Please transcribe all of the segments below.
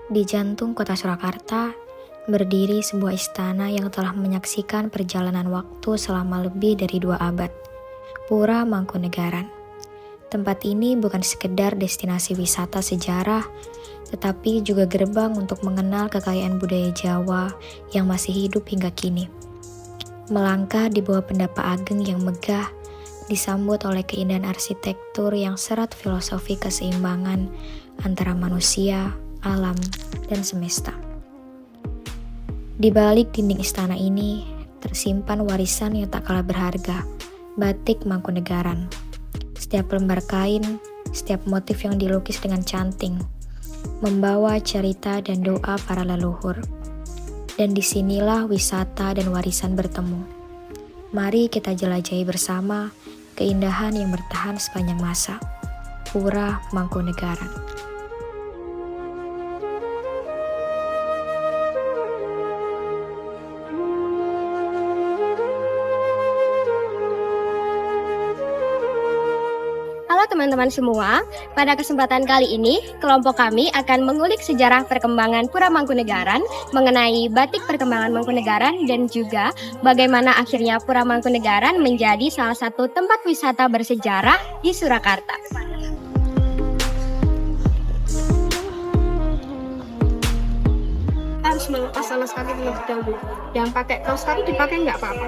Di jantung kota Surakarta, berdiri sebuah istana yang telah menyaksikan perjalanan waktu selama lebih dari 2 abad. Pura Mangkunegaran. Tempat ini bukan sekedar destinasi wisata sejarah, tetapi juga gerbang untuk mengenal kekayaan budaya Jawa yang masih hidup hingga kini. Melangkah di bawah pendapa ageng yang megah, disambut oleh keindahan arsitektur yang syarat filosofi keseimbangan antara manusia, alam, dan semesta. Di balik dinding istana ini, tersimpan warisan yang tak kalah berharga, batik Mangkunegaran. Setiap lembar kain, setiap motif yang dilukis dengan cantik, membawa cerita dan doa para leluhur. Dan disinilah wisata dan warisan bertemu. Mari kita jelajahi bersama keindahan yang bertahan sepanjang masa. Pura Mangkunegaran. Halo teman-teman semua, pada kesempatan kali ini kelompok kami akan mengulik sejarah perkembangan Pura Mangkunegaran, mengenai batik perkembangan Mangkunegaran, dan juga bagaimana akhirnya Pura Mangkunegaran menjadi salah satu tempat wisata bersejarah di Surakarta. Harus melepas alas kaki terlebih dahulu. Yang pakai kaos kaki dipakai nggak apa-apa.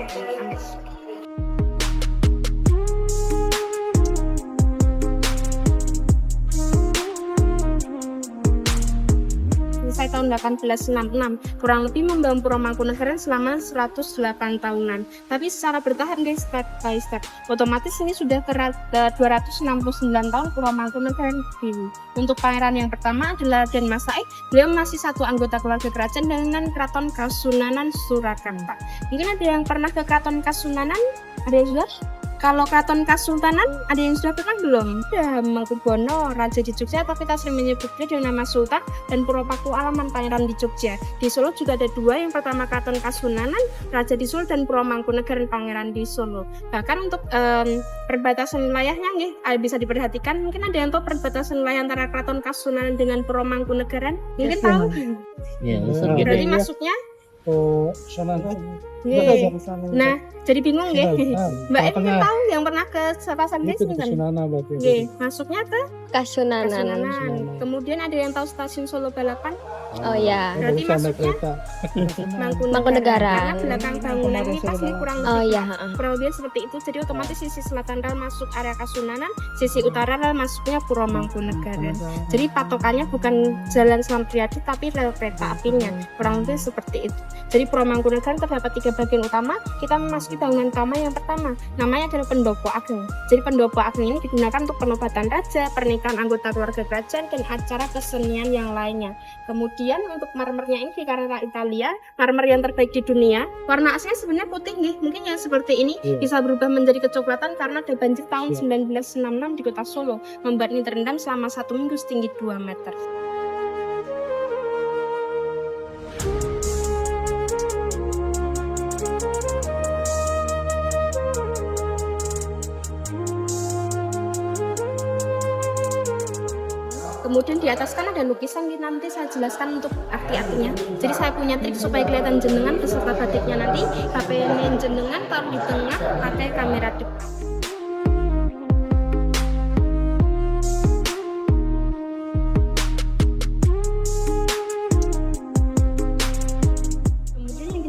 Selesai tahun 1866, kurang lebih membangun Pura Mangkunegaran selama 108 tahunan. Tapi secara bertahap guys, step by step. Otomatis ini sudah ke 269 tahun Pura Mangkunegaran berdiri. Untuk pangeran yang pertama adalah Raden Mas Said. Beliau masih satu anggota keluarga kerajaan dengan Keraton Kasunanan Surakarta. Mungkin ada yang pernah ke Keraton Kasunanan? Ada yang sudah? Kalau Keraton Kasultanan, ada yang sudah pernah belum? Ya, Mangkubono, Raja di Jogja, tapi kita sering menyebutnya dengan nama Sultan dan Pura Pakualaman, Pangeran di Jogja. Di Solo juga ada 2, yang pertama Keraton Kasunanan, Raja di Solo, dan Pura Mangkunegaran, Pangeran di Solo. Bahkan untuk perbatasan wilayahnya bisa diperhatikan. Mungkin ada yang tahu perbatasan wilayah antara Keraton Kasunanan dengan Pura Mangkunegaran? Mungkin tahu? Ya, Berarti maksudnya? Nah, jadi bingung nggih. Mbak Em tahu yang pernah ke Pasan Desa kan? Nggih, masuknya ke Kasunanan. Kemudian ada yang tahu stasiun Solo Balapan? Oh ya, Berarti masuknya Mangkunegaran. Karena belakang bangunan ini pasti kurang Oh lebih ya, kurang lebih seperti itu. Jadi otomatis sisi selatan rel masuk area Kasunanan, sisi utara rel masuknya Pura Mangkunegaran. Jadi patokannya bukan jalan Selamat Riyadi tapi rel kereta apinya. Kurang lebih seperti itu. Jadi Pura Mangkunegaran terdapat 3 bagian utama. Kita memasuki bangunan utama yang pertama, namanya adalah Pendopo Ageng. Jadi Pendopo Ageng ini digunakan untuk penobatan raja, pernikahan anggota keluarga kerajaan, dan acara kesenian yang lainnya. Kemudian untuk marmernya ini dikarena Italia, marmer yang terbaik di dunia. Warna aslinya sebenarnya putih nih, mungkin yang seperti ini bisa berubah menjadi kecoklatan karena ada banjir tahun 1966 di kota Solo, membuat ini terendam selama 1 minggu setinggi 2 meter. Kemudian di atas kan ada lukisan, nanti saya jelaskan untuk arti-artinya. Jadi saya punya trik supaya kelihatan jenengan beserta batiknya nanti. HP jenengan taruh di tengah, pakai kamera depan.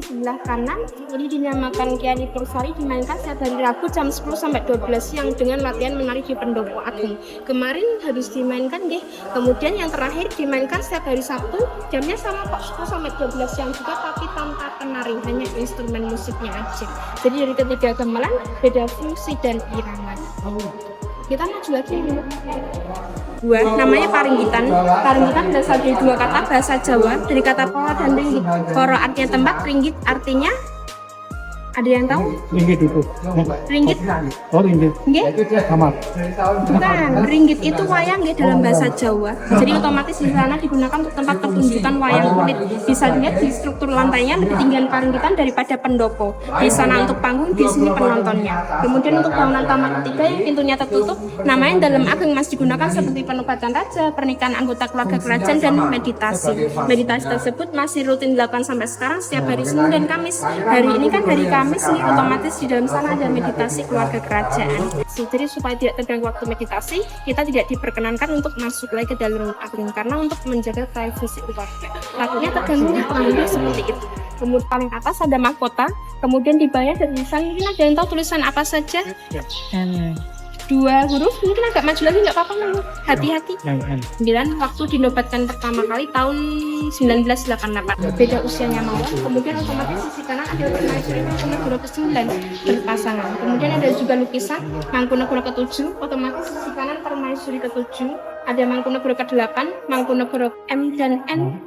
Sebelah kanan ini dinamakan Kiai Pursari, dimainkan setiap hari Rabu jam 10 sampai 12 siang dengan latihan menari di Pendopo Ageng. Kemarin habis dimainkan deh. Kemudian yang terakhir dimainkan setiap hari Sabtu, jamnya sama kok 10 sampai 12 siang juga, tapi tanpa penari, hanya instrumen musiknya aja. Jadi dari ketiga gamelan beda fungsi dan irama. Kita maju lagi dulu. Namanya Paringgitan. Paringgitan berasal dari 2 kata bahasa Jawa, dari kata poro dan ringgit. Poro artinya tempat, ringgit artinya Ada yang tahu? Ringgit itu. Ringgit? Oh, ringgit. Nggih? Sama. Bukan, ringgit itu wayang nggih dalam bahasa Jawa. Jadi otomatis di sana digunakan untuk tempat pertunjukan wayang kulit. Bisa dilihat di struktur lantainya lebih tinggi paringgitan daripada pendopo. Di sana untuk panggung, di sini penontonnya. Kemudian untuk bangunan taman ketiga yang pintunya tertutup, namanya dalam ageng masih digunakan seperti penobatan raja, pernikahan anggota keluarga kerajaan, dan meditasi. Meditasi tersebut masih rutin dilakukan sampai sekarang setiap hari Senin dan Kamis. Hari ini kan hari Kamis nih, otomatis di dalam sana ada meditasi keluarga kerajaan. Jadi supaya tidak terganggu waktu meditasi, kita tidak diperkenankan untuk masuk lagi ke dalam ageng karena untuk menjaga privasi keluarga. Takutnya terganggu pengunjung seperti itu. Kemudian paling atas ada mahkota, kemudian di bawahnya ada tulisan, mungkin ada yang tahu tulisan apa saja? Dua huruf, mungkin agak maju lagi nggak apa-apa, hati-hati. 9 waktu dinobatkan pertama kali tahun 1988. Beda usianya Mawar, kemudian otomatis sisi kanan ada permaisuri Mangkunegara ke-9 berpasangan. Kemudian ada juga lukisan Mangkunegara ke-7, otomatis sisi kanan permaisuri ke-7. Ada Mangkunegara ke-8, Mangkunegara M dan N.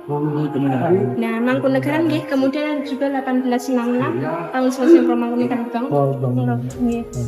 Nah, Mangkunegaran nggih, kemudian ada juga 1866 tahun selesai Mangkunegaran dibangun.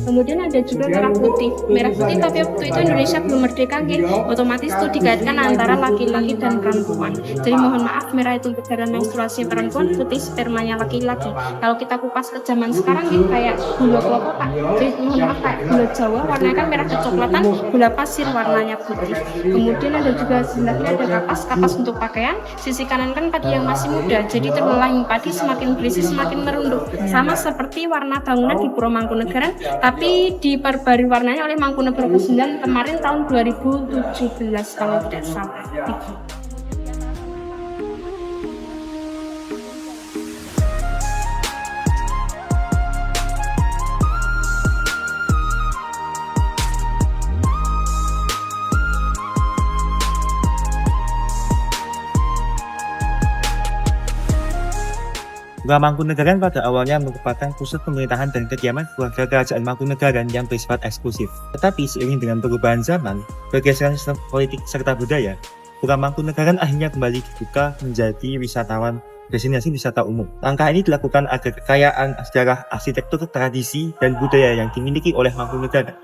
Kemudian ada juga merah putih. Merah putih tapi waktu itu Indonesia belum merdeka nggih. Otomatis itu dikaitkan antara laki-laki dan perempuan. Jadi mohon maaf, merah itu untuk darah menstruasi perempuan, putih spermanya laki-laki. Kalau kita kupas ke zaman sekarang nggih kayak gula kelapa Pak. Jadi mohon maaf kayak gula Jawa warnanya kan merah kecoklatan, gula pasir warnanya putih. Kemudian ada juga sebelahnya ada kapas untuk pakaian. Sisi kanan kan padi yang masih muda, jadi terbelah padi semakin berisi semakin merunduk. Sama seperti warna bangunan di Pura Mangkunegaran, tapi diperbarui warnanya oleh Mangkunegara ke-9 kemarin tahun 2017 kalau tidak salah. Pura Mangkunegaran pada awalnya merupakan pusat pemerintahan dan kediaman keluarga kerajaan Mangkunegaran yang bersifat eksklusif. Tetapi seiring dengan perubahan zaman, pergeseran sistem politik serta budaya, Pura Mangkunegaran akhirnya kembali dibuka menjadi wisatawan destinasi wisata umum. Langkah ini dilakukan agar kekayaan sejarah, arsitektur, tradisi, dan budaya yang dimiliki oleh Mangkunegaran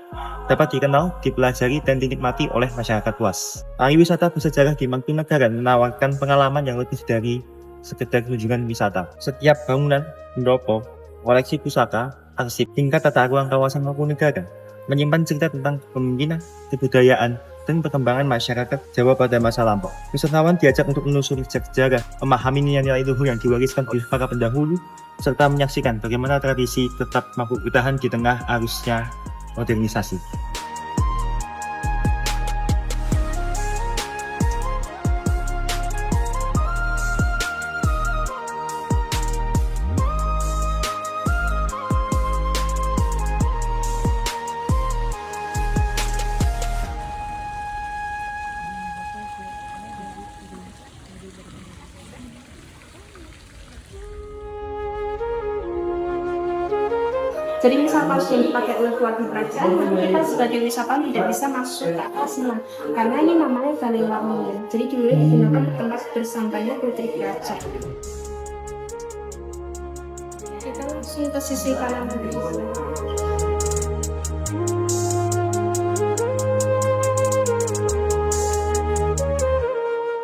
dapat dikenal, dipelajari, dan dinikmati oleh masyarakat luas. Pariwisata bersejarah di Mangkunegaran menawarkan pengalaman yang lebih dari sekedar kunjungan wisata. Setiap bangunan, pendopo, koleksi pusaka, arsip, hingga tata ruang kawasan Mangkunegaran menyimpan cerita tentang kepemimpinan, kebudayaan, dan perkembangan masyarakat Jawa pada masa lampau. Wisatawan diajak untuk menelusuri sejarah, memahami nilai-nilai luhur yang diwariskan oleh para pendahulu, serta menyaksikan bagaimana tradisi tetap mampu bertahan di tengah arusnya modernisasi. Jadi misal pas yang dipakai oleh keluarga kerajaan, kita sebagai wisatawan tidak bisa masuk ke atasnya karena ini namanya Balai Lamun. Jadi dulu digunakan tempat bersantainya putri kerajaan. Kita langsung ke sisi kanan dulu.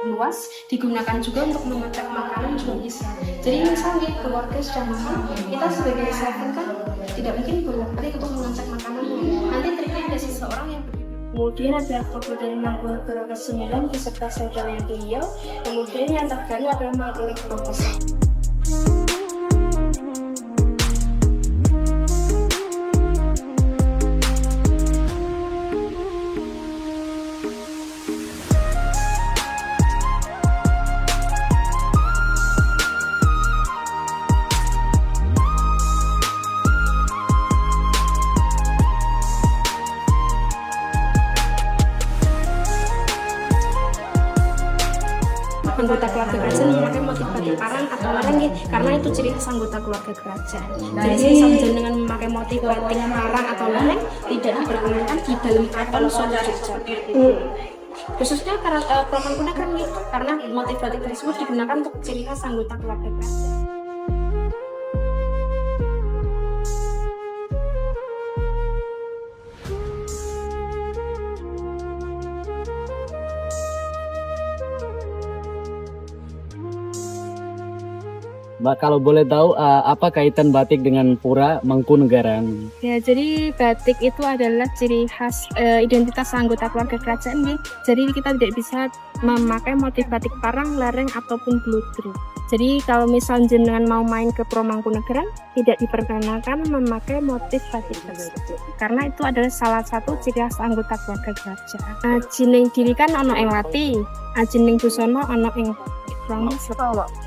Luas digunakan juga untuk mengecek makanan juga bisa. Jadi misalnya keluarga sudah makan, kita sebagai wisatawan kan tidak mungkin bolak-balik untuk mengecek makanan. Nanti triknya ada seseorang yang kemudian ada foto dari Mangkunegara ke-9 beserta saudaranya beliau. Kemudian yang terbaru adalah Mangkunegara ke-10. Anggota keluarga kerajaan memakai motif batik parang atau lareng karena itu ciri khas anggota keluarga kerajaan. Jadi sesajen dengan memakai motif batik parang atau lareng tidak diperkenankan di dalam keraton Solo Jogja. Khususnya karena Mangkunegaran karena motif batik tersebut digunakan untuk ciri khas anggota keluarga kerajaan. Mbak, kalau boleh tahu apa kaitan batik dengan Pura Mangkunegaran? Ya, jadi batik itu adalah ciri khas identitas anggota keluarga kerajaan nih. Jadi kita tidak bisa memakai motif batik parang, lereng ataupun bludru. Jadi kalau misal jenengan mau main ke Pura Mangkunegaran, tidak diperkenankan memakai motif batik tersebut. Karena itu adalah salah satu ciri khas anggota keluarga kerajaan. Jining diri kan ono ing wati, jining busana ono ing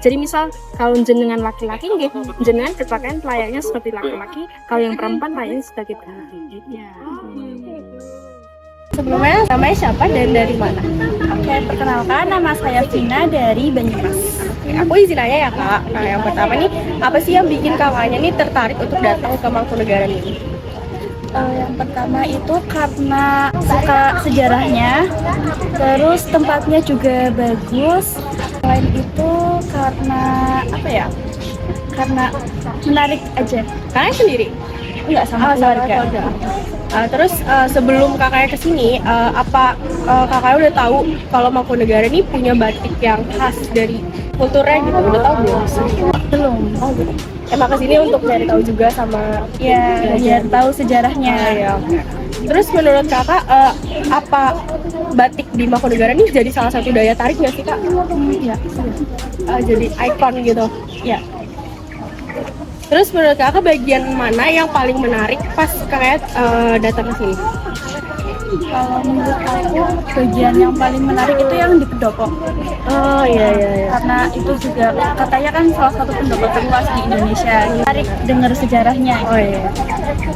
jadi misal kalau jenengan laki-laki nggih, jenengan berpakaian layaknya seperti laki-laki, kalau yang perempuan layaknya sebagai perempuan. Ya. Sebelumnya namanya siapa dan dari mana? Oke, perkenalkan nama saya Vina dari Banyumas. Oke, aku izin aja ya kak. Nah yang pertama nih, apa sih yang bikin kakaknya nih tertarik untuk datang ke Mangkunegaran ini? Yang pertama itu karena suka sejarahnya, terus tempatnya juga bagus. Selain itu karena apa ya? Karena menarik aja. Kakaknya sendiri? Enggak sama keluarga. Terus sebelum kakaknya kesini, apa kakaknya udah tahu kalau Mangkunegaran ini punya batik yang khas dari kulturnya gitu? Udah tahu belum? Belum. Oh, gitu. Emang kesini untuk cari tahu juga sama Ya, biar tahu sejarahnya. ya. Terus menurut kakak apa batik di Mangkunegaran ini jadi salah satu daya tarik nggak sih kak? Ya. Jadi ikon gitu. Ya. Terus menurut kakak bagian mana yang paling menarik pas kakak datang ke sini? Kalau menurut aku bagian yang paling menarik itu yang di pendopo. Oh iya. Karena itu juga katanya kan salah satu pendopo terluas di Indonesia. Menarik dengar sejarahnya. Oh iya.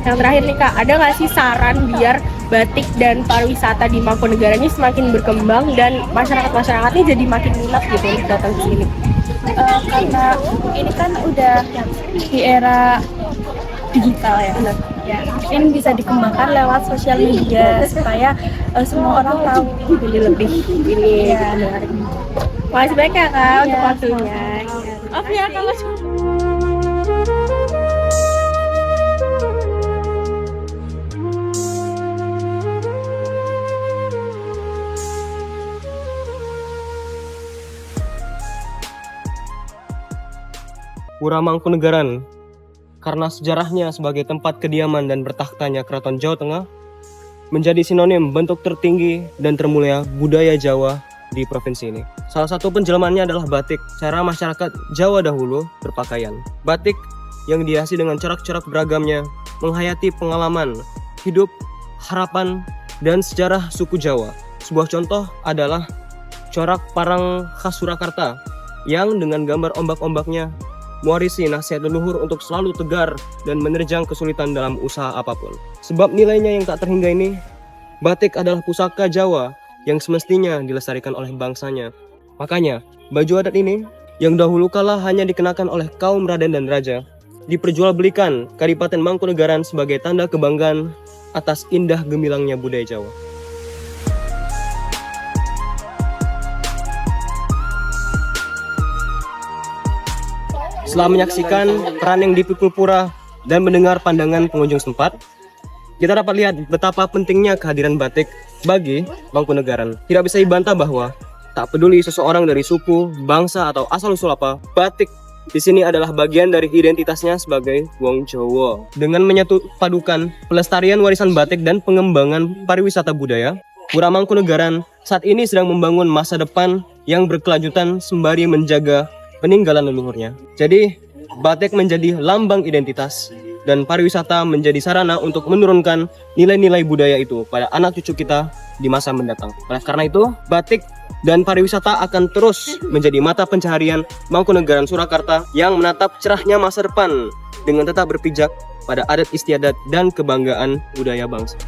Yang terakhir nih kak, ada nggak sih saran biar batik dan pariwisata di Mangkunegaran ini semakin berkembang dan masyarakat-masyarakatnya jadi makin minat gitu untuk datang ke sini? Karena ini kan udah di era digital ya. Ya, mungkin bisa dikembangkan lewat sosial media supaya semua orang tahu lebih. Ini Ya. menarik. Makasih banyak ya kak untuk Ya, waktunya. Oke ya kak. Pura Mangkunegaran, karena sejarahnya sebagai tempat kediaman dan bertahtanya Keraton Jawa Tengah, menjadi sinonim bentuk tertinggi dan termulia budaya Jawa di provinsi ini. Salah satu penjelmaannya adalah batik, cara masyarakat Jawa dahulu berpakaian. Batik yang dihiasi dengan corak-corak beragamnya, menghayati pengalaman, hidup, harapan, dan sejarah suku Jawa. Sebuah contoh adalah corak parang khas Surakarta, yang dengan gambar ombak-ombaknya mewarisi nasihat leluhur untuk selalu tegar dan menerjang kesulitan dalam usaha apapun. Sebab nilainya yang tak terhingga ini, batik adalah pusaka Jawa yang semestinya dilestarikan oleh bangsanya. Makanya, baju adat ini yang dahulu kala hanya dikenakan oleh kaum raden dan raja, diperjualbelikan Kadipaten Mangkunegaran sebagai tanda kebanggaan atas indah gemilangnya budaya Jawa. Setelah menyaksikan peran yang dipikul Pura dan mendengar pandangan pengunjung setempat, kita dapat lihat betapa pentingnya kehadiran batik bagi Mangkunegaran. Tidak bisa dibantah bahwa tak peduli seseorang dari suku, bangsa, atau asal-usul apa, batik di sini adalah bagian dari identitasnya sebagai wong Jawa. Dengan menyatu padukan pelestarian warisan batik dan pengembangan pariwisata budaya, Pura Mangkunegaran saat ini sedang membangun masa depan yang berkelanjutan sembari menjaga peninggalan leluhurnya. Jadi, batik menjadi lambang identitas dan pariwisata menjadi sarana untuk menurunkan nilai-nilai budaya itu pada anak cucu kita di masa mendatang. Oleh karena itu, batik dan pariwisata akan terus menjadi mata pencaharian Mangkunegaran Surakarta yang menatap cerahnya masa depan dengan tetap berpijak pada adat istiadat dan kebanggaan budaya bangsa.